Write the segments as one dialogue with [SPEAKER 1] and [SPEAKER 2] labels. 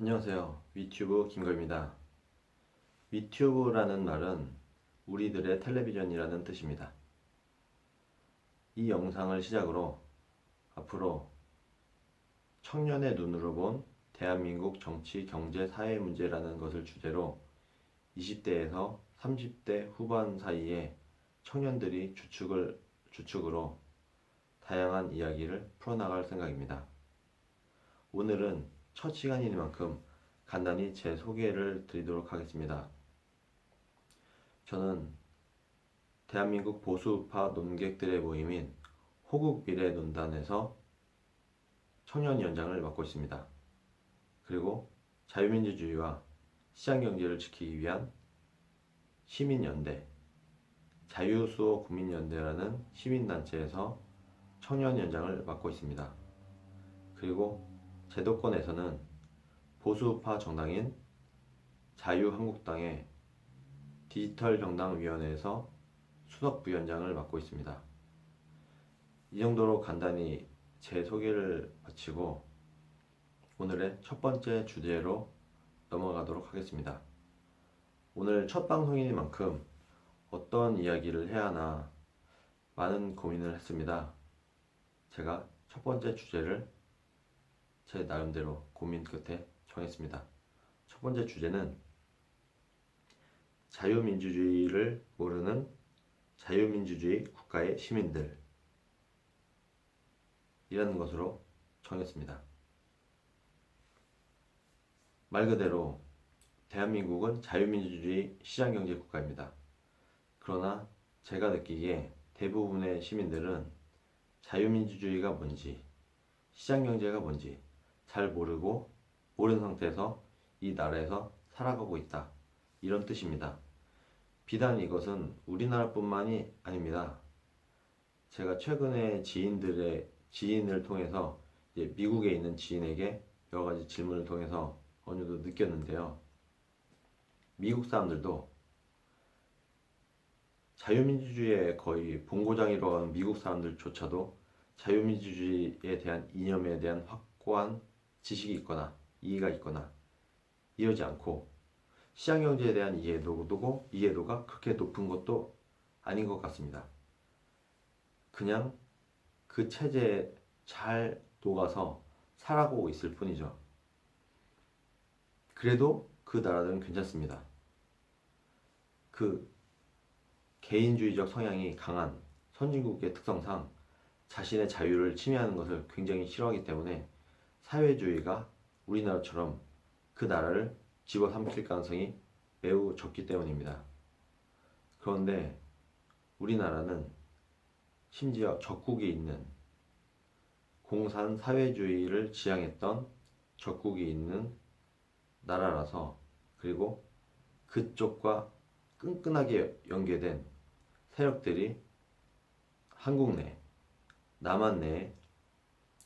[SPEAKER 1] 안녕하세요. 위튜브 김거입니다. 위튜브라는 말은 우리들의 텔레비전이라는 뜻입니다. 이 영상을 시작으로 앞으로 청년의 눈으로 본 대한민국 정치, 경제, 사회 문제라는 것을 주제로 20대에서 30대 후반 사이에 청년들이 주축으로 다양한 이야기를 풀어나갈 생각입니다. 오늘은 첫 시간이니만큼 간단히 제 소개를 드리도록 하겠습니다. 저는 대한민국 보수우파 논객들의 모임인 호국미래논단에서 청년위원장을 맡고 있습니다. 그리고 자유민주주의와 시장경제를 지키기 위한 시민연대, 자유수호 국민연대라는 시민단체에서 청년위원장을 맡고 있습니다. 그리고 제도권에서는 보수우파 정당인 자유한국당의 디지털정당위원회에서 수석부위원장을 맡고 있습니다. 이 정도로 간단히 제 소개를 마치고 오늘의 첫 번째 주제로 넘어가도록 하겠습니다. 오늘 첫 방송이니만큼 어떤 이야기를 해야 하나 많은 고민을 했습니다. 제가 첫 번째 주제를 제 나름대로 고민 끝에 정했습니다. 첫 번째 주제는 자유민주주의를 모르는 자유민주주의 국가의 시민들 이라는 것으로 정했습니다. 말 그대로 대한민국은 자유민주주의 시장경제 국가입니다. 그러나 제가 느끼기에 대부분의 시민들은 자유민주주의가 뭔지 시장경제가 뭔지 잘 모르는 상태에서 이 나라에서 살아가고 있다. 이런 뜻입니다. 비단 이것은 우리나라뿐만이 아닙니다. 제가 최근에 지인을 통해서 미국에 있는 지인에게 여러 가지 질문을 통해서 어느 정도 느꼈는데요. 미국 사람들도 자유민주주의의 거의 본고장이라고 하는 미국 사람들조차도 자유민주주의에 대한 이념에 대한 확고한 지식이 있거나 이해가 있거나 이러지 않고 시장경제에 대한 이해도가 그렇게 높은 것도 아닌 것 같습니다. 그냥 그 체제에 잘 녹아서 살아가고 있을 뿐이죠. 그래도 그 나라들은 괜찮습니다. 그 개인주의적 성향이 강한 선진국의 특성상 자신의 자유를 침해하는 것을 굉장히 싫어하기 때문에 사회주의가 우리나라처럼 그 나라를 집어삼킬 가능성이 매우 적기 때문입니다. 그런데 우리나라는 심지어 적국이 있는 공산 사회주의를 지향했던 적국이 있는 나라라서 그리고 그쪽과 끈끈하게 연계된 세력들이 한국 내, 남한 내에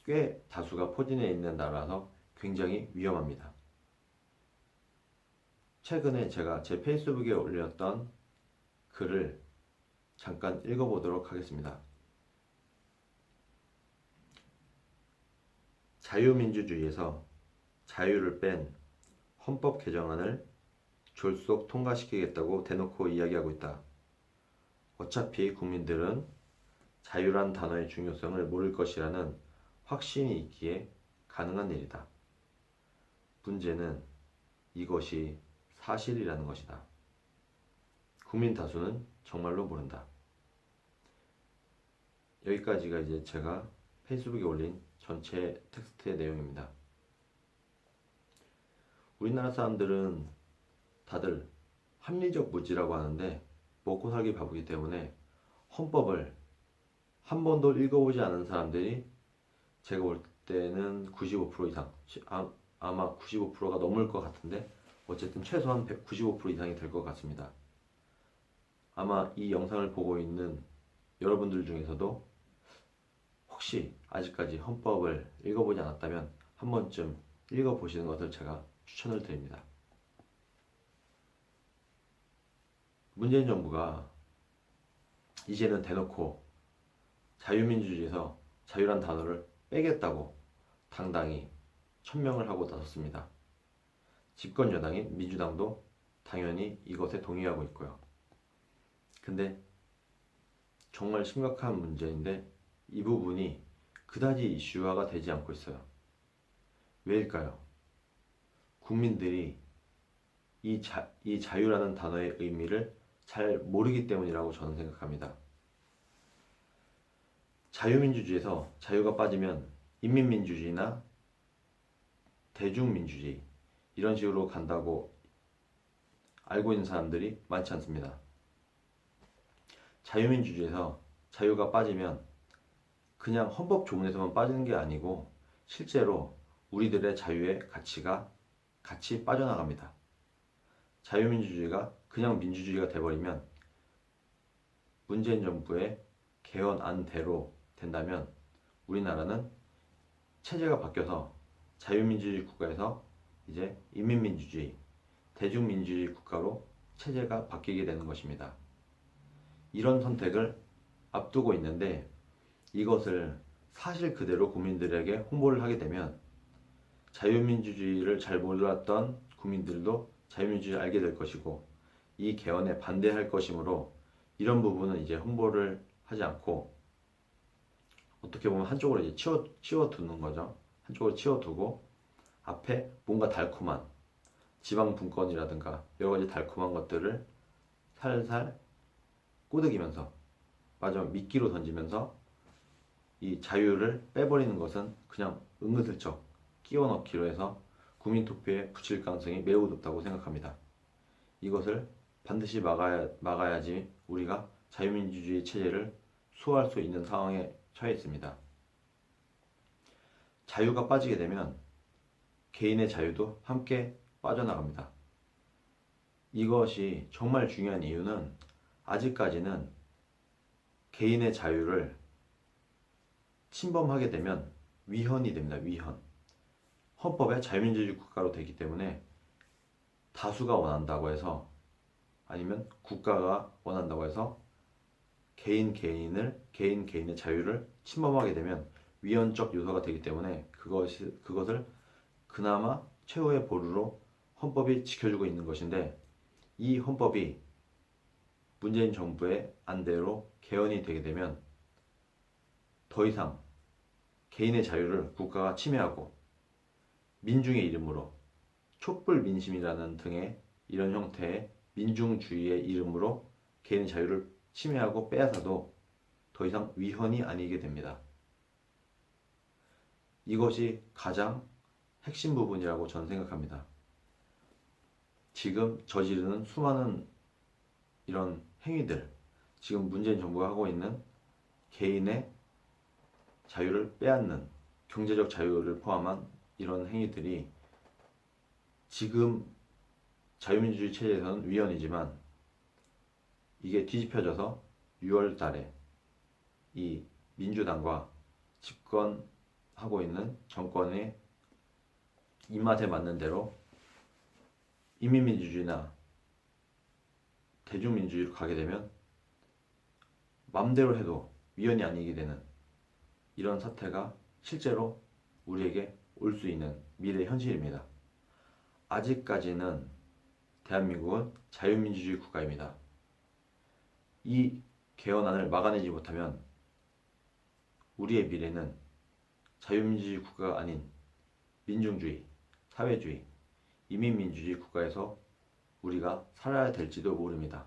[SPEAKER 1] 꽤 다수가 포진해 있는 나라라서 굉장히 위험합니다. 최근에 제가 제 페이스북에 올렸던 글을 잠깐 읽어보도록 하겠습니다. 자유민주주의에서 자유를 뺀 헌법 개정안을 졸속 통과시키겠다고 대놓고 이야기하고 있다. 어차피 국민들은 자유란 단어의 중요성을 모를 것이라는 확신이 있기에 가능한 일이다. 문제는 이것이 사실이라는 것이다. 국민 다수는 정말로 모른다. 여기까지가 이제 제가 페이스북에 올린 전체 텍스트의 내용입니다. 우리나라 사람들은 다들 합리적 무지라고 하는데 먹고 살기 바쁘기 때문에 헌법을 한 번도 읽어보지 않은 사람들이 제가 볼 때는 95% 이상 아마 95%가 넘을 것 같은데 어쨌든 최소한 95% 이상이 될 것 같습니다. 아마 이 영상을 보고 있는 여러분들 중에서도 혹시 아직까지 헌법을 읽어보지 않았다면 한 번쯤 읽어보시는 것을 제가 추천을 드립니다. 문재인 정부가 이제는 대놓고 자유민주주의에서 자유란 단어를 빼겠다고 당당히 천명을 하고 나섰습니다. 집권 여당인 민주당도 당연히 이것에 동의하고 있고요. 근데 정말 심각한 문제인데 이 부분이 그다지 이슈화가 되지 않고 있어요. 왜일까요? 국민들이 이 자유라는 단어의 의미를 잘 모르기 때문이라고 저는 생각합니다. 자유민주주의에서 자유가 빠지면 인민민주주의나 대중민주주의 이런 식으로 간다고 알고 있는 사람들이 많지 않습니다. 자유민주주의에서 자유가 빠지면 그냥 헌법 조문에서만 빠지는 게 아니고 실제로 우리들의 자유의 가치가 같이 빠져나갑니다. 자유민주주의가 그냥 민주주의가 돼버리면 문재인 정부의 개헌안대로 된다면 우리나라는 체제가 바뀌어서 자유민주주의 국가에서 이제 인민민주주의, 대중민주주의 국가로 체제가 바뀌게 되는 것입니다. 이런 선택을 앞두고 있는데 이것을 사실 그대로 국민들에게 홍보를 하게 되면 자유민주주의를 잘 몰랐던 국민들도 자유민주주의를 알게 될 것이고 이 개헌에 반대할 것이므로 이런 부분은 이제 홍보를 하지 않고 어떻게 보면 한쪽으로 이제 치워두는 거죠. 한쪽으로 치워두고 앞에 뭔가 달콤한 지방 분권이라든가 여러 가지 달콤한 것들을 살살 꼬드기면서 마지막 미끼로 던지면서 이 자유를 빼버리는 것은 그냥 은근슬쩍 끼워 넣기로 해서 국민투표에 붙일 가능성이 매우 높다고 생각합니다. 이것을 반드시 막아야지 우리가 자유민주주의 체제를 수호할 수 있는 상황에 처해 있습니다. 자유가 빠지게 되면 개인의 자유도 함께 빠져나갑니다. 이것이 정말 중요한 이유는 아직까지는 개인의 자유를 침범하게 되면 위헌이 됩니다. 위헌. 헌법에 자유민주주의 국가로 되기 때문에 다수가 원한다고 해서 아니면 국가가 원한다고 해서 개인의 자유를 침범하게 되면 위헌적 요소가 되기 때문에 그것을 그나마 최후의 보루로 헌법이 지켜주고 있는 것인데 이 헌법이 문재인 정부의 안대로 개헌이 되게 되면 더 이상 개인의 자유를 국가가 침해하고 민중의 이름으로 촛불 민심이라는 등의 이런 형태의 민중주의의 이름으로 개인의 자유를 침해하고 빼앗아도 더 이상 위헌이 아니게 됩니다. 이것이 가장 핵심 부분이라고 저는 생각합니다. 지금 저지르는 수많은 이런 행위들, 지금 문재인 정부가 하고 있는 개인의 자유를 빼앗는 경제적 자유를 포함한 이런 행위들이 지금 자유민주주의 체제에서는 위헌이지만 이게 뒤집혀져서 6월 달에 이 민주당과 집권하고 있는 정권의 입맛에 맞는 대로 인민민주주의나 대중민주주의로 가게 되면 맘대로 해도 위헌이 아니게 되는 이런 사태가 실제로 우리에게 올 수 있는 미래 현실입니다. 아직까지는 대한민국은 자유민주주의 국가입니다. 이 개헌안을 막아내지 못하면 우리의 미래는 자유민주주의 국가가 아닌 민중주의, 사회주의, 이민민주주의 국가에서 우리가 살아야 될지도 모릅니다.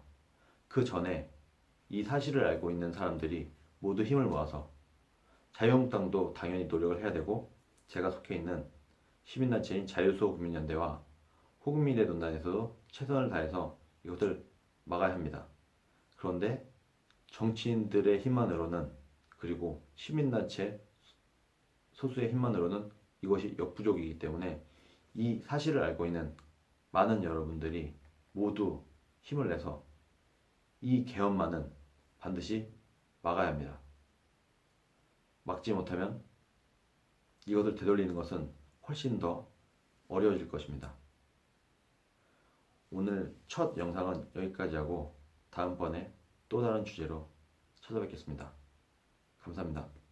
[SPEAKER 1] 그 전에 이 사실을 알고 있는 사람들이 모두 힘을 모아서 자유한국당도 당연히 노력을 해야 되고 제가 속해 있는 시민단체인 자유수호국민연대와 호국미래논단에서도 최선을 다해서 이것을 막아야 합니다. 그런데 정치인들의 힘만으로는 그리고 시민단체 소수의 힘만으로는 이것이 역부족이기 때문에 이 사실을 알고 있는 많은 여러분들이 모두 힘을 내서 이 개헌만은 반드시 막아야 합니다. 막지 못하면 이것을 되돌리는 것은 훨씬 더 어려워질 것입니다. 오늘 첫 영상은 여기까지 하고 다음번에 또 다른 주제로 찾아뵙겠습니다. 감사합니다.